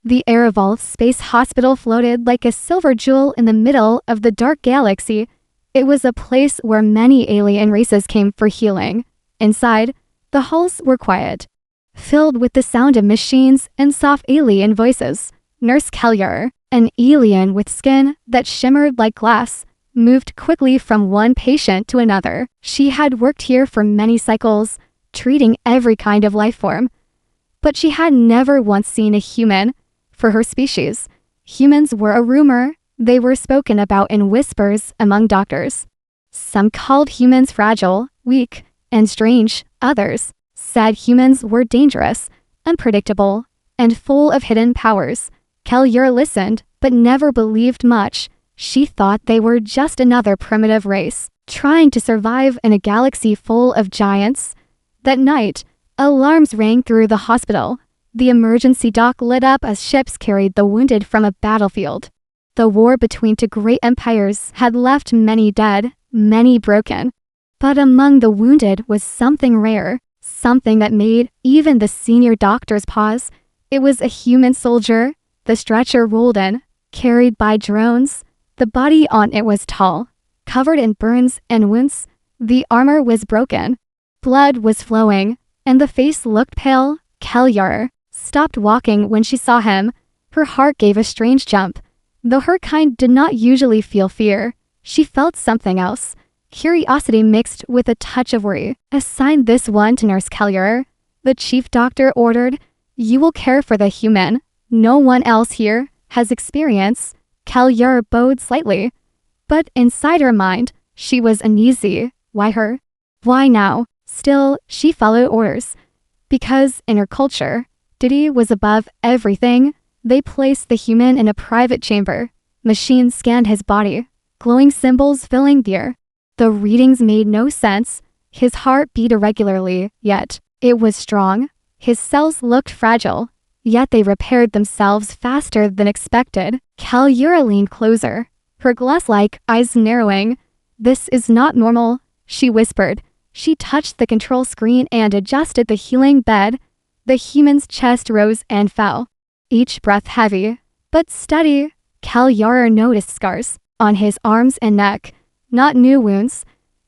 The Ereval Space Hospital floated like a silver jewel in the middle of the dark galaxy. It was a place where many alien races came for healing. Inside, the halls were quiet, filled with the sound of machines and soft alien voices. Nurse Kellier, an alien with skin that shimmered like glass, moved quickly from one patient to another. She had worked here for many cycles, treating every kind of life form. But she had never once seen a human. For her species, humans were a rumor. They were spoken about in whispers among doctors. Some called humans fragile, weak, and strange. Others said humans were dangerous, unpredictable, and full of hidden powers. Kellier listened, but never believed much. She thought they were just another primitive race, trying to survive in a galaxy full of giants. That night, alarms rang through the hospital. The emergency dock lit up as ships carried the wounded from a battlefield. The war between two great empires had left many dead, many broken. But among the wounded was something rare, something that made even the senior doctors pause. It was a human soldier. The stretcher rolled in, carried by drones. The body on it was tall, covered in burns and wounds. The armor was broken. Blood was flowing, and the face looked pale. Kellier stopped walking when she saw him. Her heart gave a strange jump. Though her kind did not usually feel fear, she felt something else. Curiosity mixed with a touch of worry. Assign this one to Nurse Kellier, the chief doctor ordered. You will care for the human. No one else here has experience. Kellier bowed slightly. But inside her mind, she was uneasy. Why her? Why now? Still, she followed orders. Because in her culture, duty was above everything. They placed the human in a private chamber. Machines scanned his body, glowing symbols filling the air. The readings made no sense. His heart beat irregularly, yet it was strong. His cells looked fragile, yet they repaired themselves faster than expected. Kellier leaned closer, her glass-like eyes narrowing. This is not normal, she whispered. She touched the control screen and adjusted the healing bed. The human's chest rose and fell, each breath heavy, but steady. Kellier noticed scars on his arms and neck, not new wounds,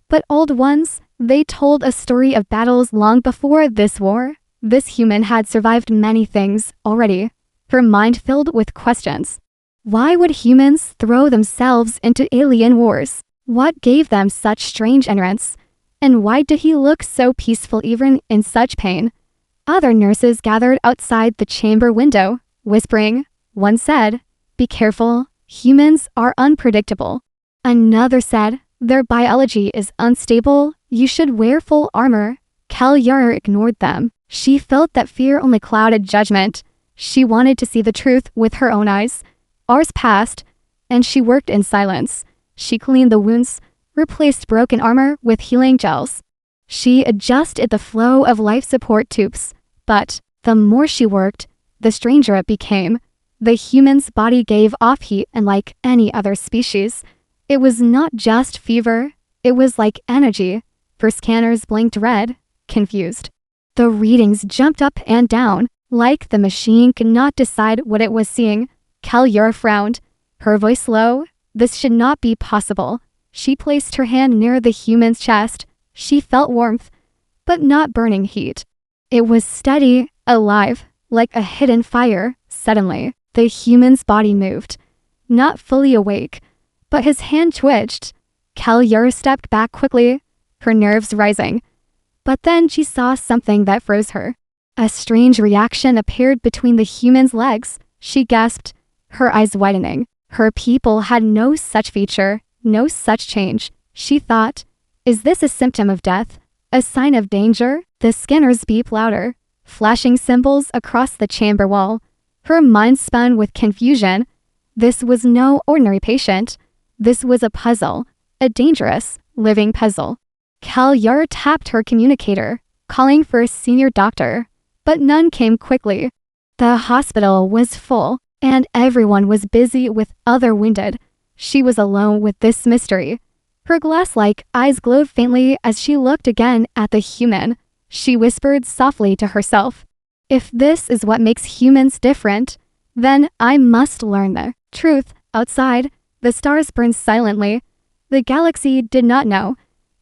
but old ones. They told a story of battles long before this war. This human had survived many things already. Her mind filled with questions. Why would humans throw themselves into alien wars? What gave them such strange entrance? And why did he look so peaceful even in such pain? Other nurses gathered outside the chamber window, whispering. One said, "Be careful, humans are unpredictable." Another said, "Their biology is unstable, you should wear full armor." Kellier ignored them. She felt that fear only clouded judgment. She wanted to see the truth with her own eyes. Hours passed, and she worked in silence. She cleaned the wounds, replaced broken armor with healing gels. She adjusted the flow of life support tubes. But the more she worked, the stranger it became. The human's body gave off heat, and like any other species, it was not just fever, it was like energy. Her scanners blinked red, confused. The readings jumped up and down, like the machine could not decide what it was seeing. Kellier frowned, her voice low. This should not be possible. She placed her hand near the human's chest. She felt warmth, but not burning heat. It was steady, alive, like a hidden fire. Suddenly, the human's body moved. Not fully awake, but his hand twitched. Kellier stepped back quickly, her nerves rising. But then she saw something that froze her. A strange reaction appeared between the human's legs. She gasped, her eyes widening. Her people had no such feature, no such change. She thought, is this a symptom of death? A sign of danger? The scanners beeped louder, flashing symbols across the chamber wall. Her mind spun with confusion. This was no ordinary patient. This was a puzzle, a dangerous, living puzzle. Kellier tapped her communicator, calling for a senior doctor, but none came quickly. The hospital was full, and everyone was busy with other wounded. She was alone with this mystery. Her glass-like eyes glowed faintly as she looked again at the human. She whispered softly to herself, if this is what makes humans different, Then I must learn the truth. Outside, the stars burned silently. The galaxy did not know.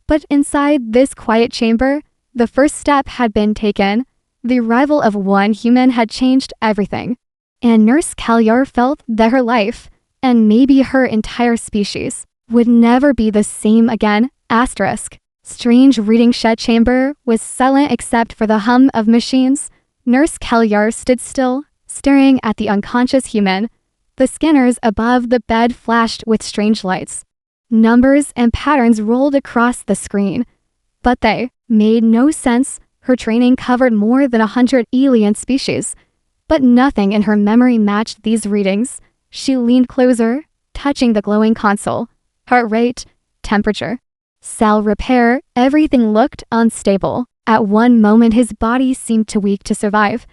But inside this quiet chamber, the first step had been taken. The arrival of one human had changed everything. And Nurse Calyar felt that her life, and maybe her entire species, would never be the same again. Asterisk. Strange reading shed chamber was silent except for the hum of machines. Nurse Calyar stood still, staring at the unconscious human. The scanners above the bed flashed with strange lights. Numbers and patterns rolled across the screen. But they made no sense. Her training covered more than 100 alien species. But nothing in her memory matched these readings. She leaned closer, touching the glowing console. Heart rate, temperature, cell repair, everything looked unstable. At one moment his body seemed too weak to survive.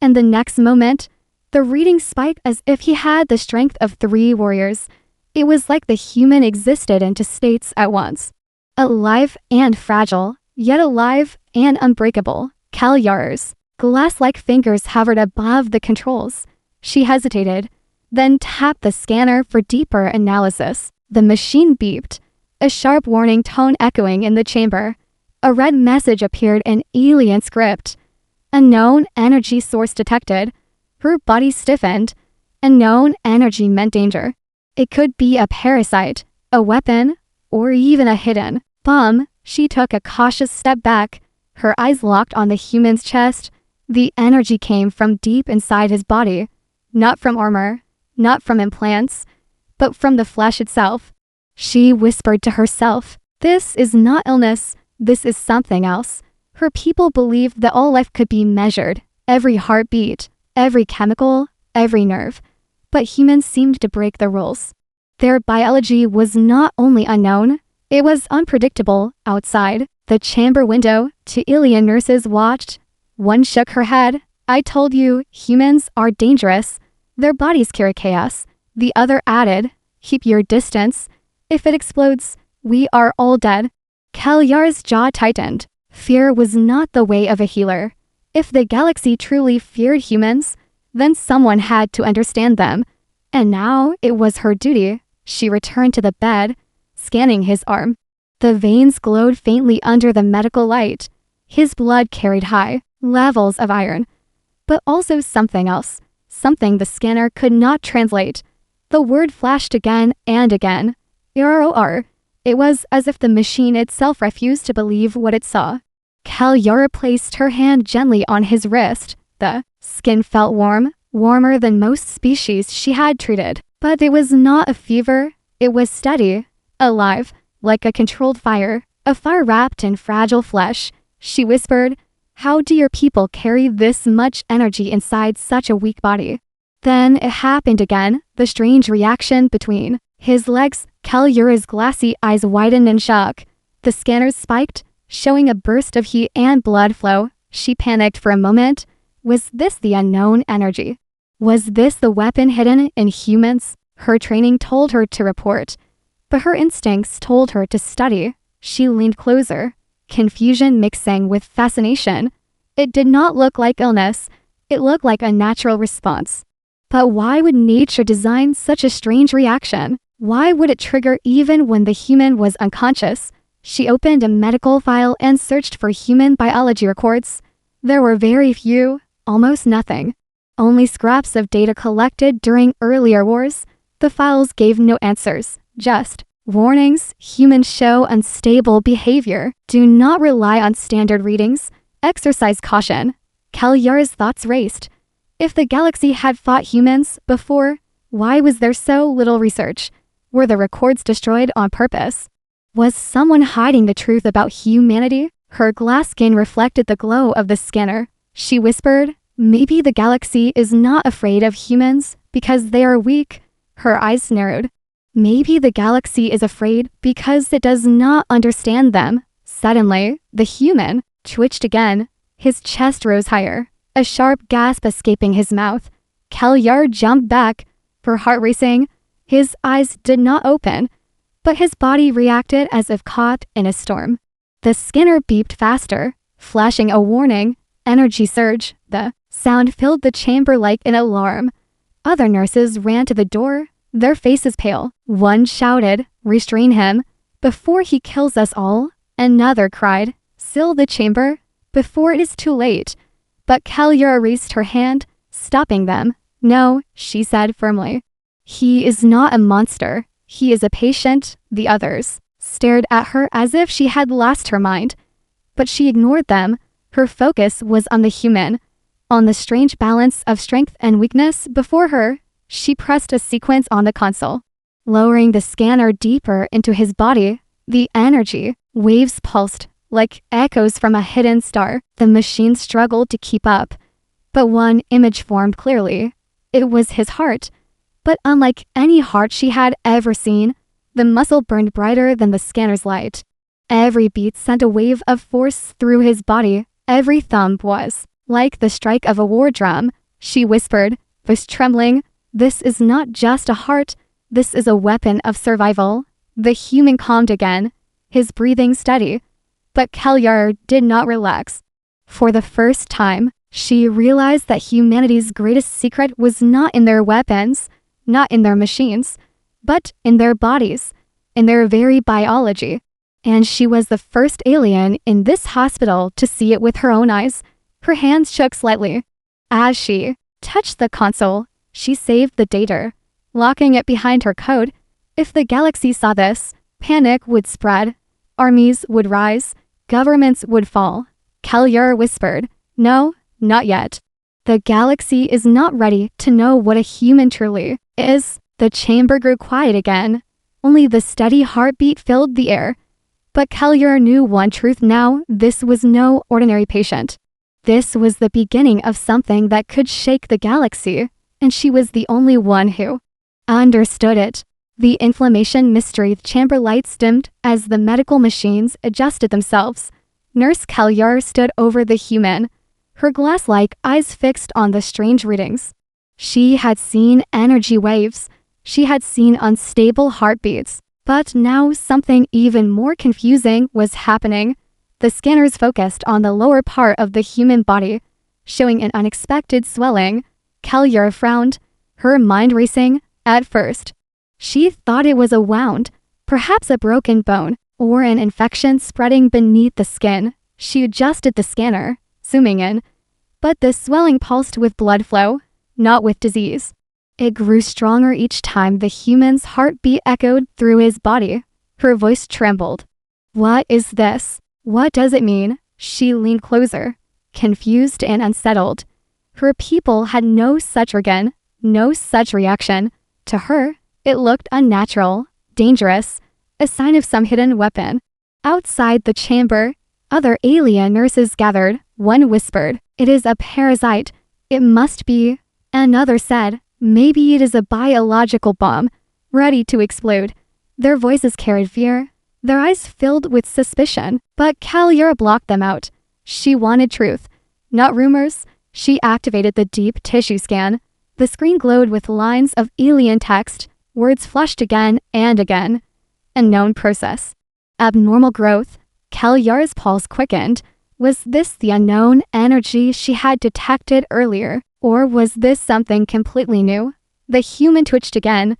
And the next moment, the reading spiked as if he had the strength of 3 warriors. It was like the human existed in 2 states at once. Alive and fragile, yet alive and unbreakable. Calyar's glass-like fingers hovered above the controls. She hesitated, then tapped the scanner for deeper analysis. The machine beeped, a sharp warning tone echoing in the chamber. A red message appeared in alien script. Unknown energy source detected. Her body stiffened. Unknown energy meant danger. It could be a parasite, a weapon, or even a hidden bomb. She took a cautious step back, her eyes locked on the human's chest. The energy came from deep inside his body, not from armor, not from implants, but from the flesh itself. She whispered to herself, "This is not illness, this is something else." Her people believed that all life could be measured, every heartbeat, every chemical, every nerve. But humans seemed to break the rules. Their biology was not only unknown, it was unpredictable. Outside the chamber window, 2 alien nurses watched. One shook her head. "I told you, humans are dangerous. Their bodies carry chaos." The other added, "Keep your distance. If it explodes, we are all dead." Calyar's jaw tightened. Fear was not the way of a healer. If the galaxy truly feared humans, then someone had to understand them. And now it was her duty. She returned to the bed, scanning his arm. The veins glowed faintly under the medical light. His blood carried high levels of iron. But also something else, something the scanner could not translate. The word flashed again and again. ROR. It was as if the machine itself refused to believe what it saw. Calyar placed her hand gently on his wrist. The skin felt warm, warmer than most species she had treated. But it was not a fever. It was steady, alive, like a controlled fire, a fire wrapped in fragile flesh. She whispered, "How do your people carry this much energy inside such a weak body?" Then it happened again, the strange reaction between his legs. Calyar's glassy eyes widened in shock. The scanners spiked, showing a burst of heat and blood flow. She panicked for a moment. Was this the unknown energy? Was this the weapon hidden in humans? Her training told her to report, but her instincts told her to study. She leaned closer, confusion mixing with fascination. It did not look like illness. It looked like a natural response. But why would nature design such a strange reaction? Why would it trigger even when the human was unconscious? She opened a medical file and searched for human biology records. There were very few, almost nothing. Only scraps of data collected during earlier wars. The files gave no answers, just warnings. Humans show unstable behavior. Do not rely on standard readings. Exercise caution. Calyar's thoughts raced. If the galaxy had fought humans before, why was there so little research? Were the records destroyed on purpose? Was someone hiding the truth about humanity? Her glass skin reflected the glow of the scanner. She whispered, "Maybe the galaxy is not afraid of humans because they are weak." Her eyes narrowed. Maybe the galaxy is afraid because it does not understand them. Suddenly, the human twitched again. His chest rose higher, a sharp gasp escaping his mouth. Calyar jumped back, her heart racing. His eyes did not open, but his body reacted as if caught in a storm. The scanner beeped faster, flashing a warning. Energy surge. The sound filled the chamber like an alarm. Other nurses ran to the door, their faces pale. One shouted, "Restrain him, before he kills us all." Another cried, "Seal the chamber, before it is too late." But Callier raised her hand, stopping them. "No," she said firmly. "He is not a monster. He is a patient." The others stared at her as if she had lost her mind. But she ignored them. Her focus was on the human, on the strange balance of strength and weakness before her. She pressed a sequence on the console, lowering the scanner deeper into his body. The energy waves pulsed like echoes from a hidden star. The machine struggled to keep up, but one image formed clearly. It was his heart, but unlike any heart she had ever seen, the muscle burned brighter than the scanner's light. Every beat sent a wave of force through his body. Every thump was like the strike of a war drum. She whispered, voice trembling, "This is not just a heart, this is a weapon of survival." The human calmed again, his breathing steady, but Callier did not relax. For the first time, she realized that humanity's greatest secret was not in their weapons, not in their machines, but in their bodies, in their very biology. And she was the first alien in this hospital to see it with her own eyes. Her hands shook slightly. As she touched the console, she saved the data, locking it behind her coat. If the galaxy saw this, panic would spread. Armies would rise. Governments would fall. Callier whispered, "No, not yet. The galaxy is not ready to know what a human truly is." The chamber grew quiet again. Only the steady heartbeat filled the air. But Callier knew one truth now: this was no ordinary patient. This was the beginning of something that could shake the galaxy, and she was the only one who understood it. The inflammation mystery chamber lights dimmed as the medical machines adjusted themselves. Nurse Callier stood over the human, her glass-like eyes fixed on the strange readings. She had seen energy waves. She had seen unstable heartbeats. But now something even more confusing was happening. The scanners focused on the lower part of the human body, showing an unexpected swelling. Callier frowned, her mind racing. At first, she thought it was a wound, perhaps a broken bone, or an infection spreading beneath the skin. She adjusted the scanner, zooming in. But the swelling pulsed with blood flow, not with disease. It grew stronger each time the human's heartbeat echoed through his body. Her voice trembled. "What is this? What does it mean?" She leaned closer, confused and unsettled. Her people had no such organ, no such reaction. To her, it looked unnatural, dangerous, a sign of some hidden weapon. Outside the chamber, other alien nurses gathered. One whispered, "It is a parasite. It must be." Another said, "Maybe it is a biological bomb, ready to explode." Their voices carried fear, their eyes filled with suspicion, but Callier blocked them out. She wanted truth, not rumors. She activated the deep tissue scan. The screen glowed with lines of alien text. Words flashed again and again. Unknown process. Abnormal growth. Callier's pulse quickened. Was this the unknown energy she had detected earlier? Or was this something completely new? The human twitched again,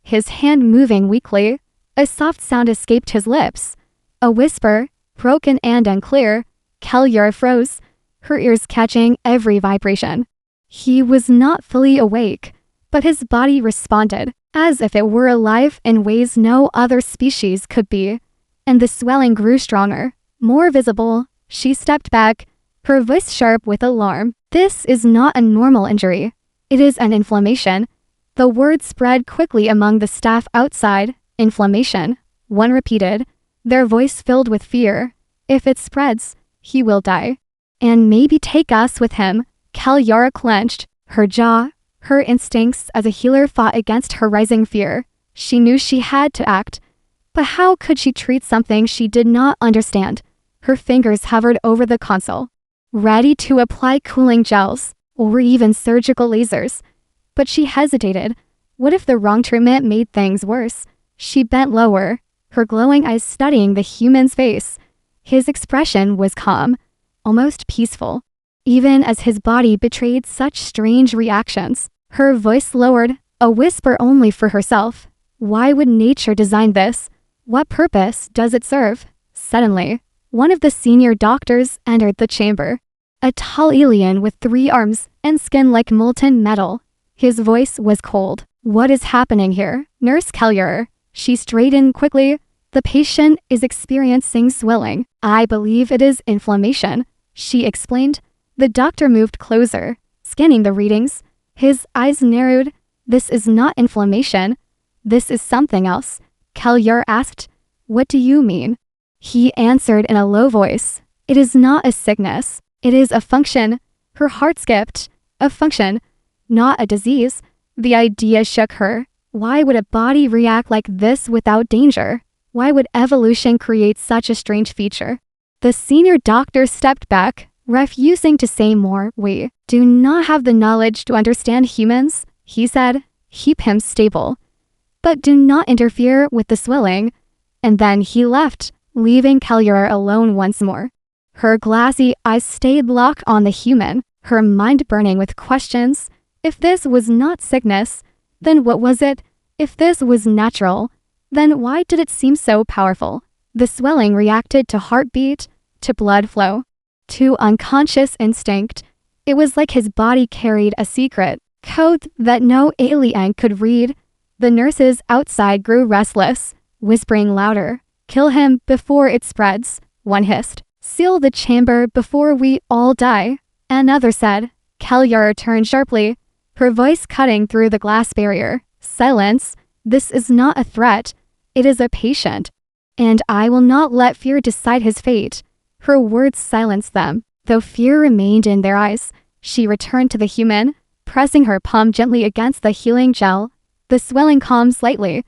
his hand moving weakly. A soft sound escaped his lips. A whisper, broken and unclear. Callier froze, her ears catching every vibration. He was not fully awake, but his body responded, as if it were alive in ways no other species could be. And the swelling grew stronger, more visible. She stepped back, her voice sharp with alarm. "This is not a normal injury. It is an inflammation." The word spread quickly among the staff outside. "Inflammation," one repeated, their voice filled with fear. "If it spreads, he will die. And maybe take us with him." Callier clenched, her jaw, her instincts as a healer fought against her rising fear. She knew she had to act. But how could she treat something she did not understand? Her fingers hovered over the console, ready to apply cooling gels, or even surgical lasers. But she hesitated. What if the wrong treatment made things worse? She bent lower, her glowing eyes studying the human's face. His expression was calm, almost peaceful, even as his body betrayed such strange reactions. Her voice lowered, a whisper only for herself. Why would nature design this? What purpose does it serve? Suddenly, one of the senior doctors entered the chamber. A tall alien with 3 arms and skin like molten metal. His voice was cold. What is happening here? Nurse Kellier. She straightened quickly. The patient is experiencing swelling. I believe it is inflammation, she explained. The doctor moved closer, scanning the readings. His eyes narrowed. This is not inflammation. This is something else. Kellier asked. What do you mean? He answered in a low voice. It is not a sickness. It is a function. Her heart skipped. A function, not a disease. The idea shook her. Why would a body react like this without danger? Why would evolution create such a strange feature? The senior doctor stepped back, refusing to say more. We do not have the knowledge to understand humans, he said. Keep him stable, but do not interfere with the swelling. And then he left, leaving Kellier alone once more. Her glassy eyes stayed locked on the human, her mind burning with questions. If this was not sickness, then what was it? If this was natural, then why did it seem so powerful? The swelling reacted to heartbeat, to blood flow, to unconscious instinct. It was like his body carried a secret code that no alien could read. The nurses outside grew restless, whispering louder. Kill him before it spreads, one hissed. Seal the chamber before we all die, another said. Kellier turned sharply, her voice cutting through the glass barrier. Silence. This is not a threat. It is a patient. And I will not let fear decide his fate. Her words silenced them, though fear remained in their eyes. She returned to the human, pressing her palm gently against the healing gel. The swelling calmed slightly,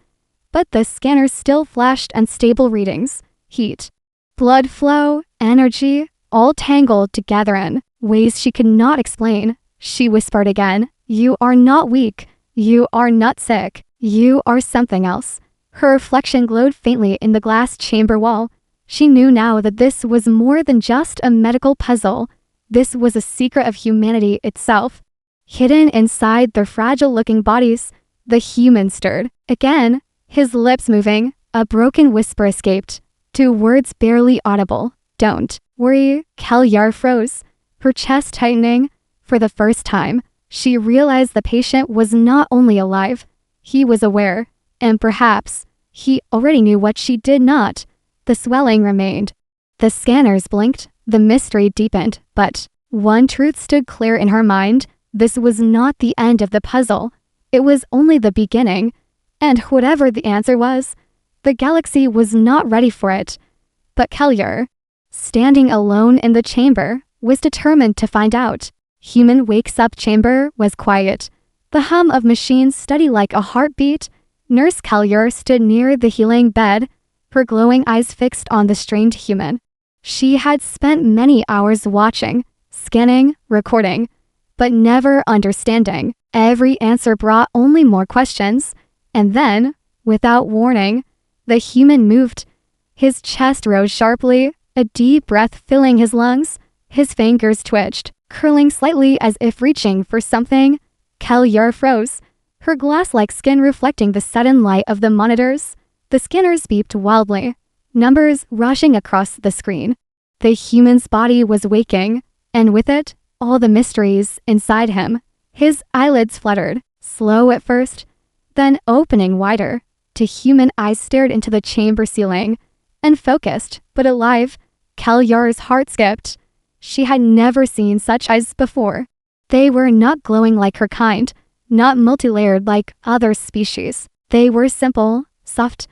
but the scanner still flashed unstable readings. Heat, blood flow, energy, all tangled together in ways she could not explain. She whispered again, you are not weak. You are not sick. You are something else. Her reflection glowed faintly in the glass chamber wall. She knew now that this was more than just a medical puzzle. This was a secret of humanity itself. Hidden inside their fragile-looking bodies, the human stirred. Again, his lips moving, a broken whisper escaped. 2 words barely audible. Don't worry. Kellier froze, her chest tightening. For the first time, she realized the patient was not only alive, he was aware, and perhaps he already knew what she did not. The swelling remained. The scanners blinked, the mystery deepened, but one truth stood clear in her mind. This was not the end of the puzzle. It was only the beginning, and whatever the answer was, the galaxy was not ready for it. But Kellier, standing alone in the chamber, was determined to find out. Human wakes up chamber was quiet. The hum of machines steady like a heartbeat. Nurse Kellier stood near the healing bed, her glowing eyes fixed on the strained human. She had spent many hours watching, scanning, recording, but never understanding. Every answer brought only more questions. And then, without warning, the human moved. His chest rose sharply, a deep breath filling his lungs. His fingers twitched, curling slightly as if reaching for something. Kellier froze, her glass-like skin reflecting the sudden light of the monitors. The scanners beeped wildly, numbers rushing across the screen. The human's body was waking, and with it, all the mysteries inside him. His eyelids fluttered, slow at first, then opening wider. The human eyes stared into the chamber ceiling, unfocused but alive. Kellier's heart skipped. She had never seen such eyes before. They were not glowing like her kind, not multi-layered like other species. They were simple, soft,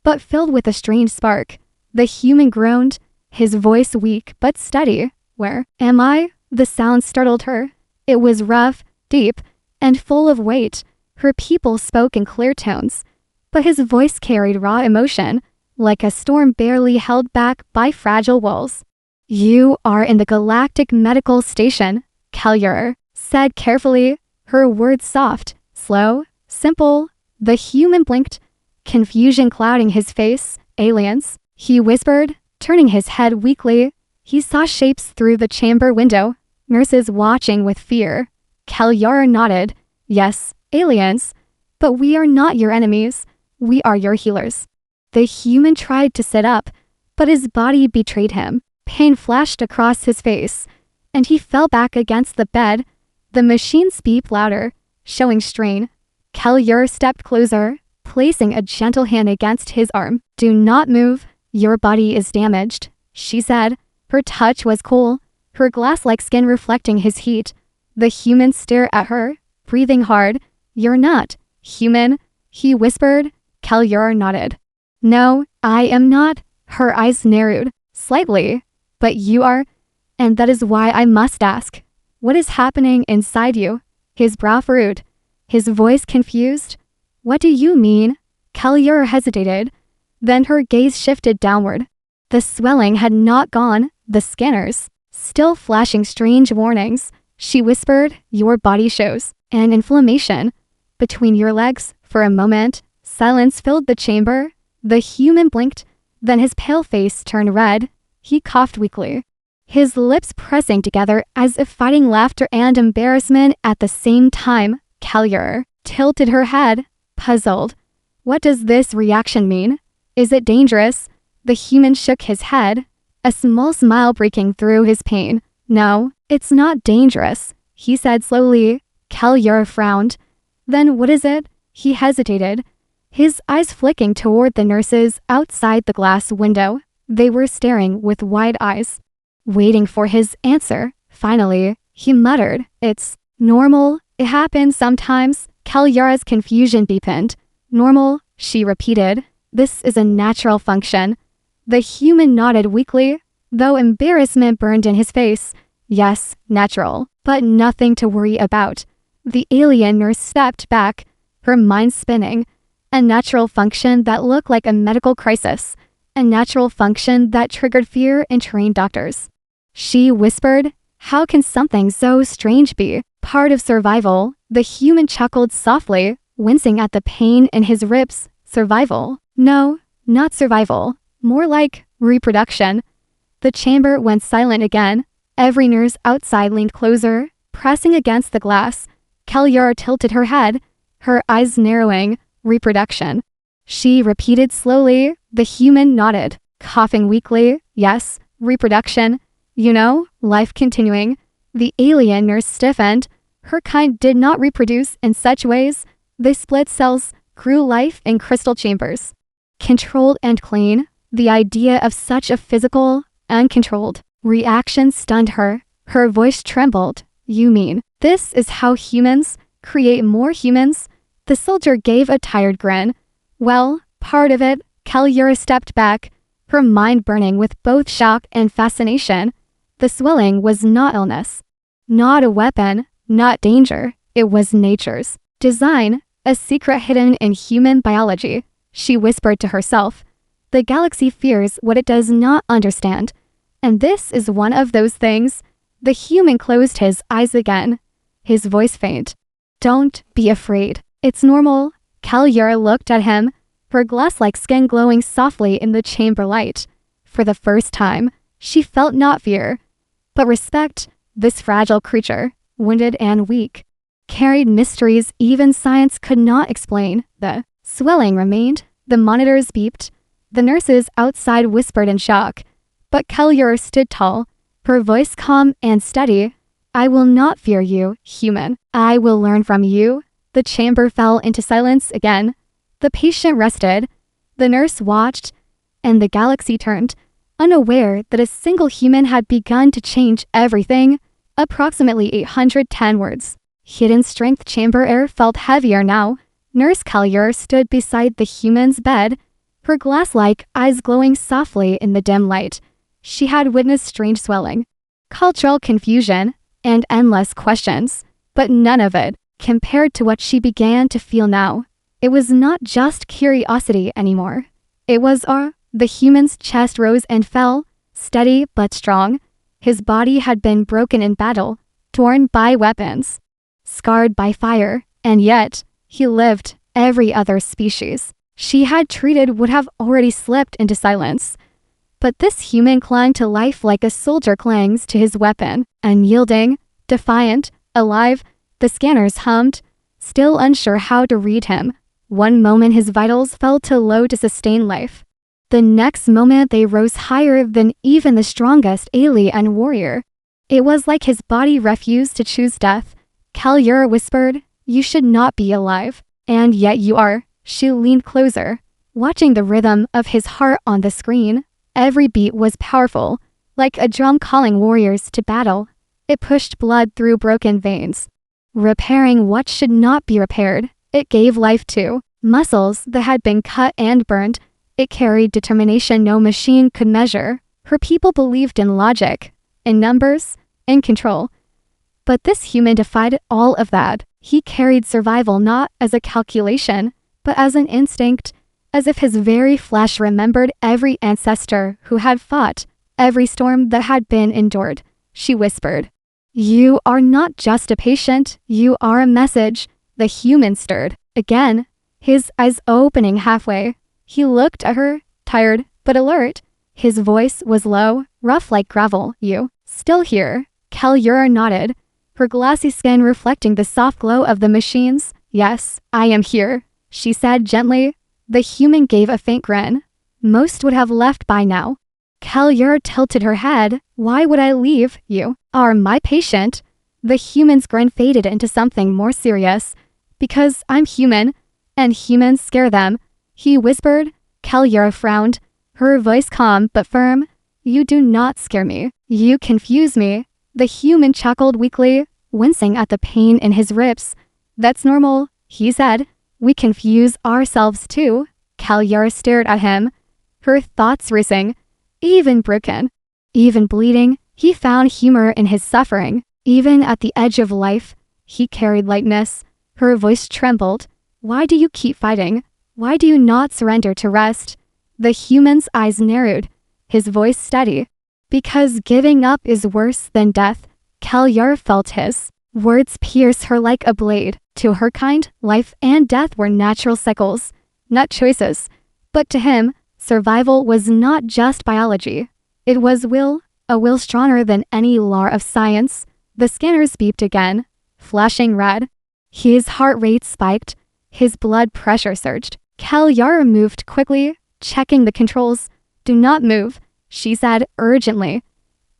but filled with a strange spark. The human groaned, his voice weak but steady. Where am I? The sound startled her. It was rough, deep, and full of weight. Her people spoke in clear tones, but his voice carried raw emotion, like a storm barely held back by fragile walls. You are in the Galactic Medical Station, Kellier said carefully, her words soft, slow, simple. The human blinked, confusion clouding his face. Aliens, he whispered, turning his head weakly. He saw shapes through the chamber window, nurses watching with fear. Kellier nodded. Yes, aliens. But we are not your enemies. We are your healers. The human tried to sit up, but his body betrayed him. Pain flashed across his face, and he fell back against the bed. The machines beeped louder, showing strain. Kellier stepped closer, placing a gentle hand against his arm. Do not move. Your body is damaged, she said. Her touch was cool, her glass-like skin reflecting his heat. The human stared at her, breathing hard. You're not human, he whispered. Kellier nodded. No, I am not. Her eyes narrowed slightly. But you are, and that is why I must ask. What is happening inside you? His brow furrowed, his voice confused. What do you mean? Kellier hesitated. Then her gaze shifted downward. The swelling had not gone, the scanners still flashing strange warnings. She whispered, your body shows an inflammation between your legs. For a moment, silence filled the chamber. The human blinked, then his pale face turned red. He coughed weakly, his lips pressing together as if fighting laughter and embarrassment at the same time. Kellier tilted her head, puzzled. What does this reaction mean? Is it dangerous? The human shook his head, a small smile breaking through his pain. No, it's not dangerous, he said slowly. Kellier frowned. Then what is it? He hesitated, his eyes flicking toward the nurses outside the glass window. They were staring with wide eyes, waiting for his answer. Finally, he muttered, it's normal. It happens sometimes. Kellier's confusion deepened. Normal, she repeated. This is a natural function. The human nodded weakly, though embarrassment burned in his face. Yes, natural, but nothing to worry about. The alien nurse stepped back, her mind spinning. A natural function that looked like a medical crisis. A natural function that triggered fear in trained doctors. She whispered, how can something so strange be part of survival? The human chuckled softly, wincing at the pain in his ribs. Survival? No, not survival. More like reproduction. The chamber went silent again. Every nurse outside leaned closer, pressing against the glass. Kellier tilted her head, her eyes narrowing. Reproduction. She repeated slowly. The human nodded, coughing weakly. Yes, reproduction. You know, life continuing. The alien nurse stiffened. Her kind did not reproduce in such ways. They split cells, grew life in crystal chambers. Controlled and clean. The idea of such a physical, uncontrolled reaction stunned her. Her voice trembled. You mean, this is how humans create more humans? The soldier gave a tired grin. Well, part of it. Kellier stepped back, her mind burning with both shock and fascination. The swelling was not illness, not a weapon, not danger. It was nature's design, a secret hidden in human biology. She whispered to herself. The galaxy fears what it does not understand. And this is one of those things. The human closed his eyes again, his voice faint. Don't be afraid. It's normal. Kellier looked at him, her glass-like skin glowing softly in the chamber light. For the first time, she felt not fear, but respect. This fragile creature, wounded and weak, carried mysteries even science could not explain. The swelling remained. The monitors beeped. The nurses outside whispered in shock. But Kellier stood tall, her voice calm and steady. I will not fear you, human. I will learn from you. The chamber fell into silence again. The patient rested, the nurse watched, and the galaxy turned, unaware that a single human had begun to change everything. Approximately 810 words. Hidden strength chamber air felt heavier now. Nurse Kellier stood beside the human's bed, her glass-like eyes glowing softly in the dim light. She had witnessed strange swelling, cultural confusion, and endless questions, but none of it compared to what she began to feel now. It was not just curiosity anymore. It was the human's chest rose and fell, steady but strong. His body had been broken in battle, torn by weapons, scarred by fire, and yet he lived. Every other species she had treated would have already slipped into silence. But this human clung to life like a soldier clings to his weapon, unyielding, defiant, alive. The scanners hummed, still unsure how to read him. One moment his vitals fell too low to sustain life. The next moment they rose higher than even the strongest alien warrior. It was like his body refused to choose death. Kalyura whispered, "You should not be alive. And yet you are." She leaned closer, watching the rhythm of his heart on the screen. Every beat was powerful, like a drum calling warriors to battle. It pushed blood through broken veins, repairing what should not be repaired. It gave life to muscles that had been cut and burned. It carried determination no machine could measure. Her people believed in logic, in numbers, in control. But this human defied all of that. He carried survival not as a calculation, but as an instinct, as if his very flesh remembered every ancestor who had fought, every storm that had been endured. She whispered, "You are not just a patient, you are a message." The human stirred. Again, his eyes opening halfway. He looked at her, tired but alert. His voice was low, rough like gravel. "You still here?" Kalyura nodded, her glassy skin reflecting the soft glow of the machines. "Yes, I am here," she said gently. The human gave a faint grin. Most would have left by now. Kalyura tilted her head. "Why would I leave? You are my patient." The human's grin faded into something more serious. "Because I'm human, and humans scare them," he whispered. Kalyura frowned, her voice calm but firm. "You do not scare me. You confuse me." The human chuckled weakly, wincing at the pain in his ribs. "That's normal," he said. "We confuse ourselves too." Kalyura stared at him, her thoughts racing. Even broken, even bleeding, he found humor in his suffering. Even at the edge of life, he carried lightness. Her voice trembled. "Why do you keep fighting? Why do you not surrender to rest?" The human's eyes narrowed, his voice steady. "Because giving up is worse than death." Kalyura felt his words pierce her like a blade. To her kind, life and death were natural cycles, not choices. But to him, survival was not just biology. It was will, a will stronger than any law of science. The scanners beeped again, flashing red. His heart rate spiked, his blood pressure surged. Kalyura moved quickly, checking the controls. "Do not move," she said urgently.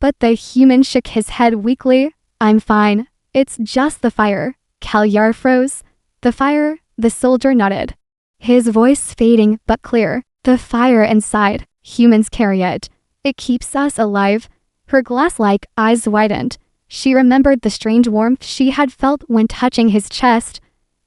But the human shook his head weakly. "I'm fine. It's just the fire." Kalyura froze. "The fire?" The soldier nodded, his voice fading but clear. "The fire inside. Humans carry it. It keeps us alive." Her glass-like eyes widened. She remembered the strange warmth she had felt when touching his chest.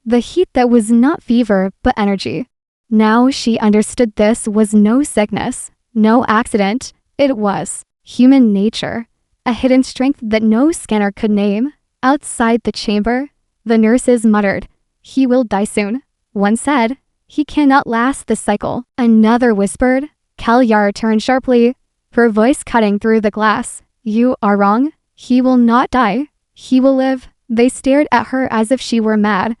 The heat that was not fever but energy. Now she understood this was no sickness, no accident. It was human nature, a hidden strength that no scanner could name. Outside the chamber, the nurses muttered, "He will die soon." One said, "He cannot last this cycle." Another whispered. Kalyura turned sharply, her voice cutting through the glass. "You are wrong. He will not die. He will live." They stared at her as if she were mad,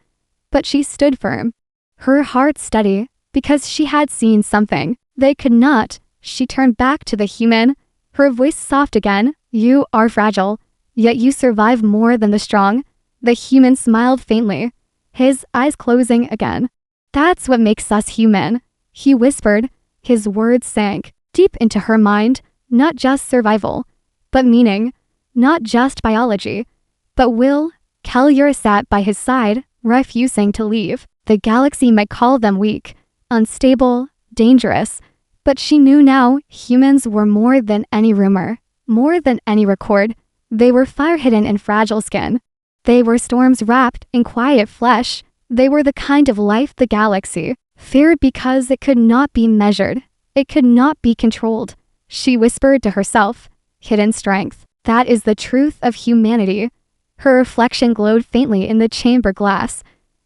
but she stood firm, her heart steady, because she had seen something they could not. She turned back to the human, her voice soft again. "You are fragile, yet you survive more than the strong." The human smiled faintly, his eyes closing again. "That's what makes us human," he whispered. His words sank deep into her mind. Not just survival, but meaning. Not just biology, but will. Kalyura sat by his side, refusing to leave. The galaxy might call them weak, unstable, dangerous, but she knew now humans were more than any rumor, more than any record. They were fire hidden in fragile skin. They were storms wrapped in quiet flesh. They were the kind of life the galaxy feared because it could not be measured. It could not be controlled. She whispered to herself, "Hidden strength. That is the truth of humanity." Her reflection glowed faintly in the chamber glass,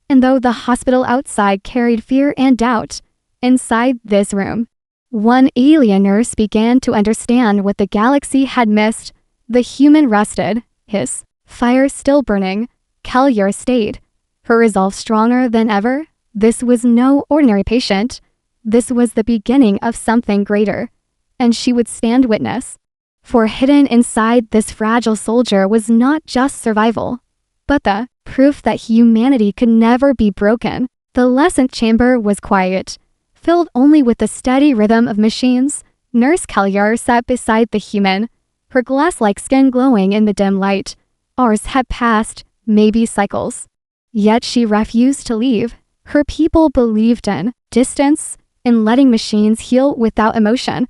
and though the hospital outside carried fear and doubt, inside this room, one alien nurse began to understand what the galaxy had missed. The human rested, his fire still burning. Kalyura stayed, her resolve stronger than ever. This was no ordinary patient. This was the beginning of something greater, and she would stand witness. For hidden inside this fragile soldier was not just survival. but the proof that humanity could never be broken. The lesson chamber was quiet, filled only with the steady rhythm of machines. Nurse Kalyar sat beside the human, her glass-like skin glowing in the dim light. Hours had passed, maybe cycles. Yet she refused to leave. Her people believed in distance, in letting machines heal without emotion.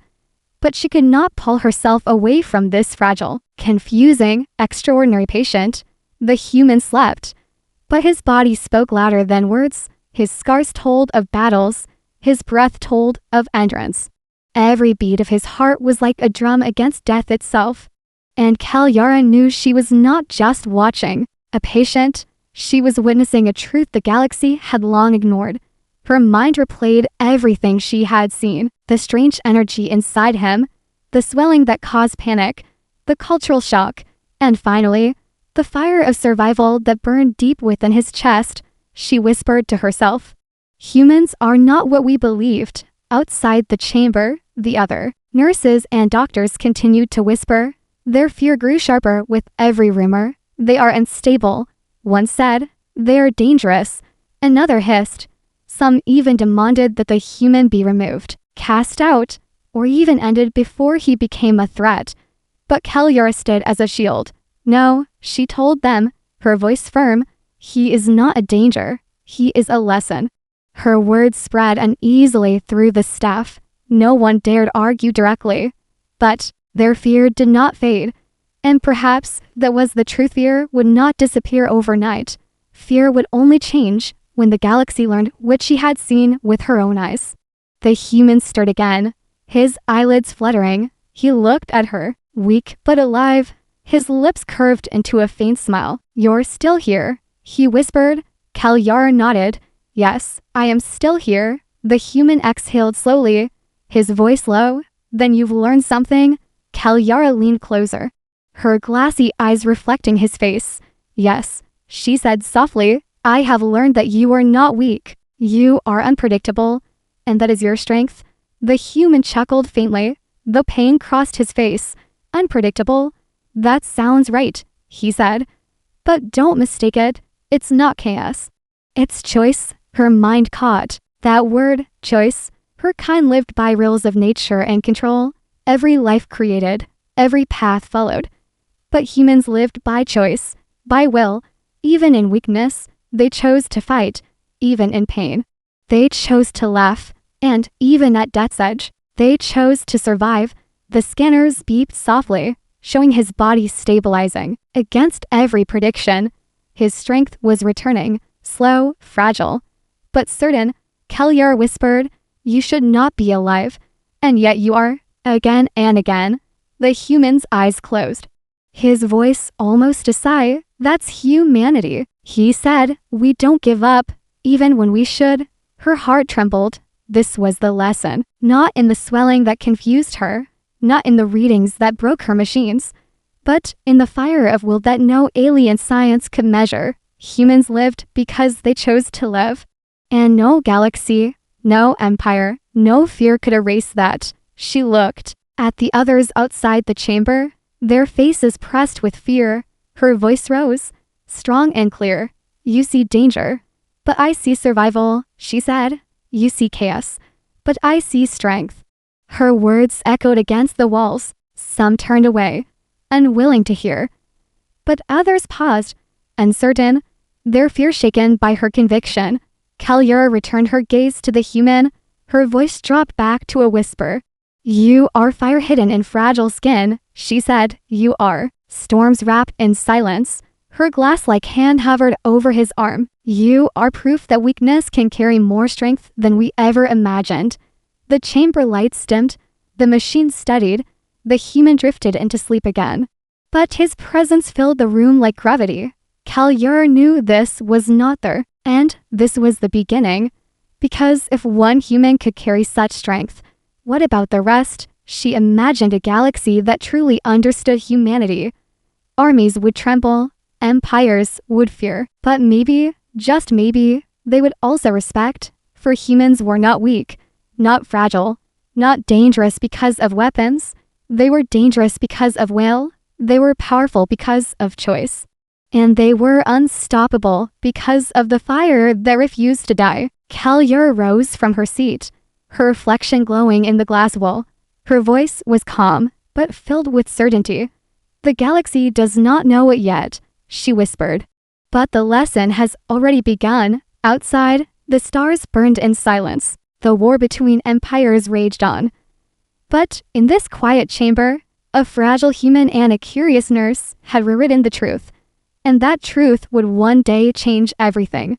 But she could not pull herself away from this fragile, confusing, extraordinary patient. The human slept, but his body spoke louder than words. His scars told of battles, his breath told of endurance. Every beat of his heart was like a drum against death itself. And Kalyara knew she was not just watching a patient, she was witnessing a truth the galaxy had long ignored. Her mind replayed everything she had seen, the strange energy inside him, the swelling that caused panic, the cultural shock, and finally, the fire of survival that burned deep within his chest. She whispered to herself, "Humans are not what we believed." Outside the chamber, the other nurses and doctors continued to whisper. Their fear grew sharper with every rumor. "They are unstable," one said. "They are dangerous," another hissed. Some even demanded that the human be removed, cast out, or even ended before he became a threat. But Kalyara stood as a shield. "No," she told them, her voice firm, "he is not a danger. He is a lesson." Her words spread uneasily through the staff. No one dared argue directly. But their fear did not fade. And perhaps that was the truth. Fear would not disappear overnight. Fear would only change when the galaxy learned what she had seen with her own eyes. The human stirred again, his eyelids fluttering. He looked at her, weak but alive. His lips curved into a faint smile. "You're still here," he whispered. Kalyara nodded. "Yes, I am still here." The human exhaled slowly, his voice low. "Then you've learned something?" Kalyara leaned closer, her glassy eyes reflecting his face. "Yes," she said softly. "I have learned that you are not weak. You are unpredictable, and that is your strength." The human chuckled faintly. The pain crossed his face. "Unpredictable? That sounds right," he said. "But don't mistake it. It's not chaos. It's choice." Her mind caught that word, choice. Her kind lived by rules of nature and control. Every life created, every path followed. But humans lived by choice, by will. Even in weakness, they chose to fight. Even in pain, they chose to laugh. And even at death's edge, they chose to survive. The scanners beeped softly, showing his body stabilizing. Against every prediction, his strength was returning, slow, fragile, but certain. Kalyara whispered, "You should not be alive, and yet you are." Again and again, the human's eyes closed. His voice almost a sigh. "That's humanity," he said. "We don't give up, even when we should." Her heart trembled. This was the lesson, not in the swelling that confused her, not in the readings that broke her machines, but in the fire of will that no alien science could measure. Humans lived because they chose to live. And no galaxy, no empire, no fear could erase that. She looked at the others outside the chamber, their faces pressed with fear. Her voice rose, strong and clear. "You see danger, but I see survival," she said. "You see chaos, but I see strength." Her words echoed against the walls. Some turned away, unwilling to hear. But others paused, uncertain, their fear shaken by her conviction. Kalyara returned her gaze to the human. Her voice dropped back to a whisper. "You are fire hidden in fragile skin," she said. "You are storms wrapped in silence." Her glass-like hand hovered over his arm. "You are proof that weakness can carry more strength than we ever imagined." The chamber lights dimmed. The machine steadied. The human drifted into sleep again. But his presence filled the room like gravity. Kalyara knew this was not there. And this was the beginning, because if one human could carry such strength, what about the rest? She imagined a galaxy that truly understood humanity. Armies would tremble, empires would fear, but maybe, just maybe, they would also respect, for humans were not weak, not fragile, not dangerous because of weapons. They were dangerous because of will. They were powerful because of choice. And they were unstoppable because of the fire that refused to die. Kallir rose from her seat, her reflection glowing in the glass wall. Her voice was calm, but filled with certainty. The galaxy does not know it yet, she whispered. But the lesson has already begun. Outside, the stars burned in silence. The war between empires raged on. But in this quiet chamber, a fragile human and a curious nurse had rewritten the truth. And that truth would one day change everything.